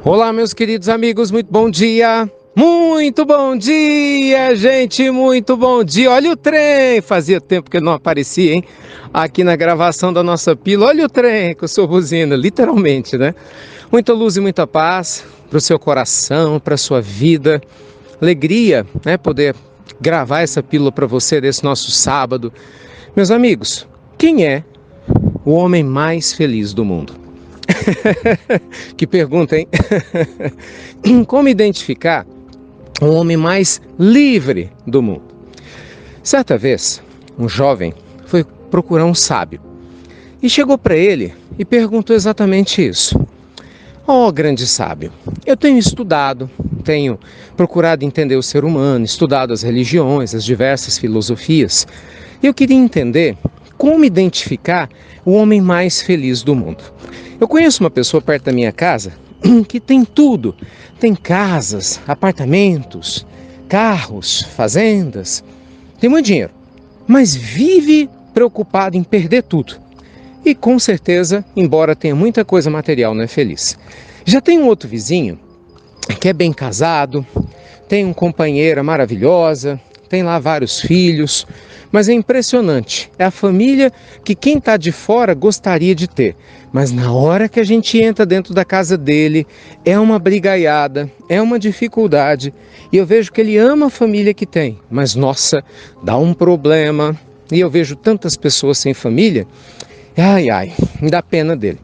Olá, meus queridos amigos, muito bom dia! Muito bom dia, gente, muito bom dia! Olha o trem! Fazia tempo que ele não aparecia, hein? Aqui na gravação da nossa pílula, olha o trem com sua buzina, literalmente, né? Muita luz e muita paz para o seu coração, para a sua vida. Alegria, né? Poder gravar essa pílula para você desse nosso sábado. Meus amigos, quem é o homem mais feliz do mundo? Que pergunta, hein? Como identificar o homem mais livre do mundo? Certa vez, um jovem foi procurar um sábio e chegou para ele e perguntou exatamente isso. Ó, grande sábio, eu tenho estudado, tenho procurado entender o ser humano, estudado as religiões, as diversas filosofias, e eu queria entender como identificar o homem mais feliz do mundo. Eu conheço uma pessoa perto da minha casa que tem tudo. Tem casas, apartamentos, carros, fazendas, tem muito dinheiro, mas vive preocupado em perder tudo. E com certeza, embora tenha muita coisa material, não é feliz. Já tem um outro vizinho que é bem casado, tem uma companheira maravilhosa, tem lá vários filhos, mas é impressionante, é a família que quem está de fora gostaria de ter, mas na hora que a gente entra dentro da casa dele, é uma brigaiada, é uma dificuldade, e eu vejo que ele ama a família que tem, mas nossa, dá um problema, e eu vejo tantas pessoas sem família, me dá pena dele.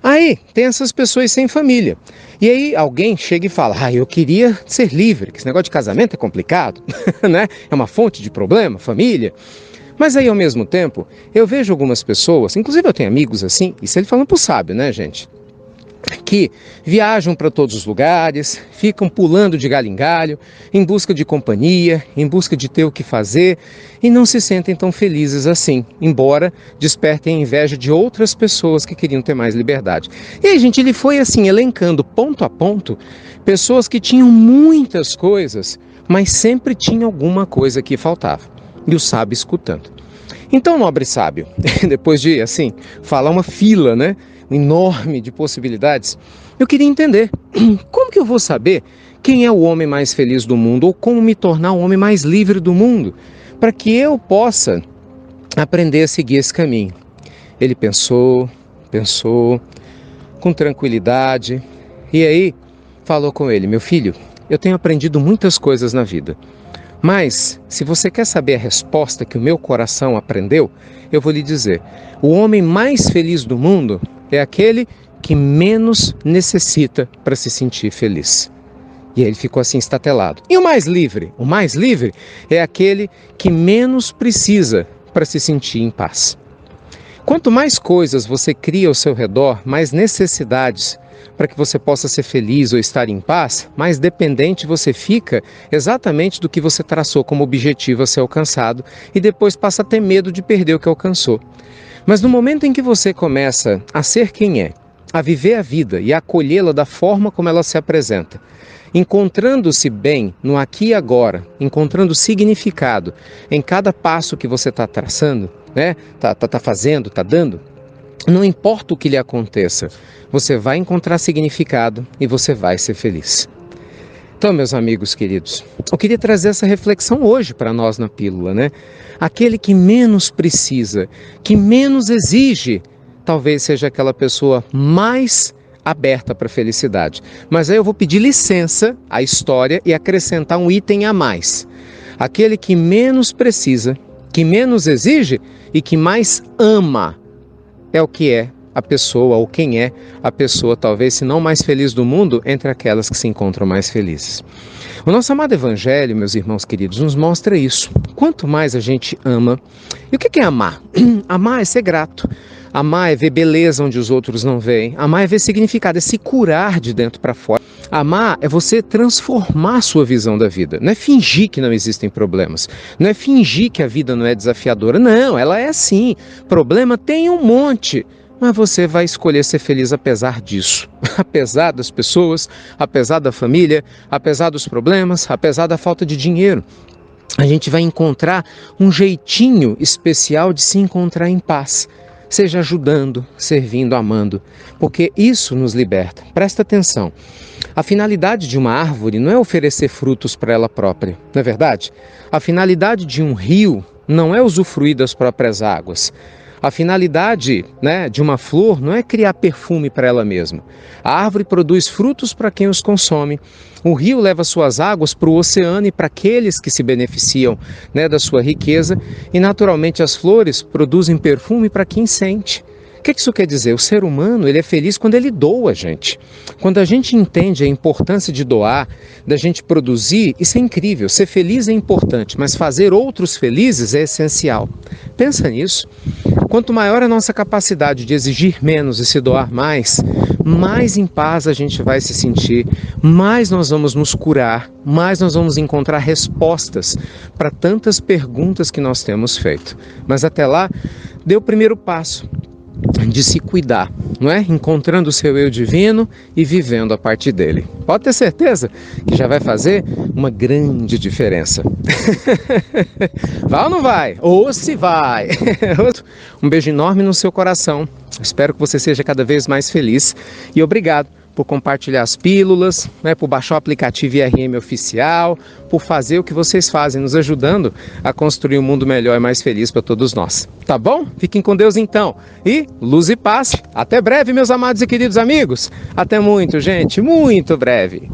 Aí tem essas pessoas sem família. E aí alguém chega e fala, eu queria ser livre, que esse negócio de casamento é complicado, né? É uma fonte de problema, família. Mas aí ao mesmo tempo, eu vejo algumas pessoas, inclusive eu tenho amigos assim, isso ele falando pro sábio, né, gente? Que viajam para todos os lugares, ficam pulando de galho em galho, em busca de companhia, em busca de ter o que fazer, e não se sentem tão felizes assim, embora despertem a inveja de outras pessoas que queriam ter mais liberdade. E aí, gente, ele foi assim, elencando ponto a ponto, pessoas que tinham muitas coisas, mas sempre tinha alguma coisa que faltava. E o sábio escutando. Então, nobre sábio, depois de, assim, falar uma fila, né? Enorme de possibilidades, eu queria entender como que eu vou saber quem é o homem mais feliz do mundo ou como me tornar o homem mais livre do mundo para que eu possa aprender a seguir esse caminho. Ele pensou com tranquilidade e aí falou com ele, meu filho, eu tenho aprendido muitas coisas na vida, mas se você quer saber a resposta que o meu coração aprendeu, eu vou lhe dizer, o homem mais feliz do mundo é aquele que menos necessita para se sentir feliz. E aí ele ficou assim estatelado. E o mais livre? O mais livre é aquele que menos precisa para se sentir em paz. Quanto mais coisas você cria ao seu redor, mais necessidades para que você possa ser feliz ou estar em paz, mais dependente você fica exatamente do que você traçou como objetivo a ser alcançado e depois passa a ter medo de perder o que alcançou. Mas no momento em que você começa a ser quem é, a viver a vida e a acolhê-la da forma como ela se apresenta, encontrando-se bem no aqui e agora, encontrando significado em cada passo que você está traçando, né? Tá fazendo, tá dando, não importa o que lhe aconteça, você vai encontrar significado e você vai ser feliz. Então, meus amigos queridos, eu queria trazer essa reflexão hoje para nós na pílula, né? Aquele que menos precisa, que menos exige, talvez seja aquela pessoa mais aberta para a felicidade. Mas aí eu vou pedir licença à história e acrescentar um item a mais. Aquele que menos precisa, que menos exige e que mais ama é o que é a pessoa, ou quem é a pessoa, talvez, se não mais feliz do mundo, entre aquelas que se encontram mais felizes. O nosso amado Evangelho, meus irmãos queridos, nos mostra isso. Quanto mais a gente ama, e o que é amar? Amar é ser grato. Amar é ver beleza onde os outros não veem. Amar é ver significado, é se curar de dentro para fora. Amar é você transformar a sua visão da vida. Não é fingir que não existem problemas. Não é fingir que a vida não é desafiadora. Não, ela é assim. Problema tem um monte. Mas você vai escolher ser feliz apesar disso. Apesar das pessoas, apesar da família, apesar dos problemas, apesar da falta de dinheiro. A gente vai encontrar um jeitinho especial de se encontrar em paz. seja ajudando, servindo, amando, porque isso nos liberta. Presta atenção. A finalidade de uma árvore não é oferecer frutos para ela própria, não é verdade? A finalidade de um rio não é usufruir das próprias águas. A finalidade, de uma flor não é criar perfume para ela mesma. A árvore produz frutos para quem os consome. O rio leva suas águas para o oceano e para aqueles que se beneficiam, da sua riqueza. E, naturalmente, as flores produzem perfume para quem sente. O que isso quer dizer? O ser humano ele é feliz quando ele doa, gente. Quando a gente entende a importância de doar, da gente produzir, isso é incrível. Ser feliz é importante, mas fazer outros felizes é essencial. Pensa nisso. Quanto maior a nossa capacidade de exigir menos e se doar mais, mais em paz a gente vai se sentir, mais nós vamos nos curar, mais nós vamos encontrar respostas para tantas perguntas que nós temos feito. Mas até lá, dê o primeiro passo de se cuidar, não é? Encontrando o seu eu divino e vivendo a partir dele. Pode ter certeza que já vai fazer uma grande diferença. Vai ou não vai? Ou se vai. Um beijo enorme no seu coração. Espero que você seja cada vez mais feliz e obrigado por compartilhar as pílulas, por baixar o aplicativo IRM Oficial, por fazer o que vocês fazem, nos ajudando a construir um mundo melhor e mais feliz para todos nós. Tá bom? Fiquem com Deus então. E luz e paz. Até breve, meus amados e queridos amigos. Até muito, gente. Muito breve.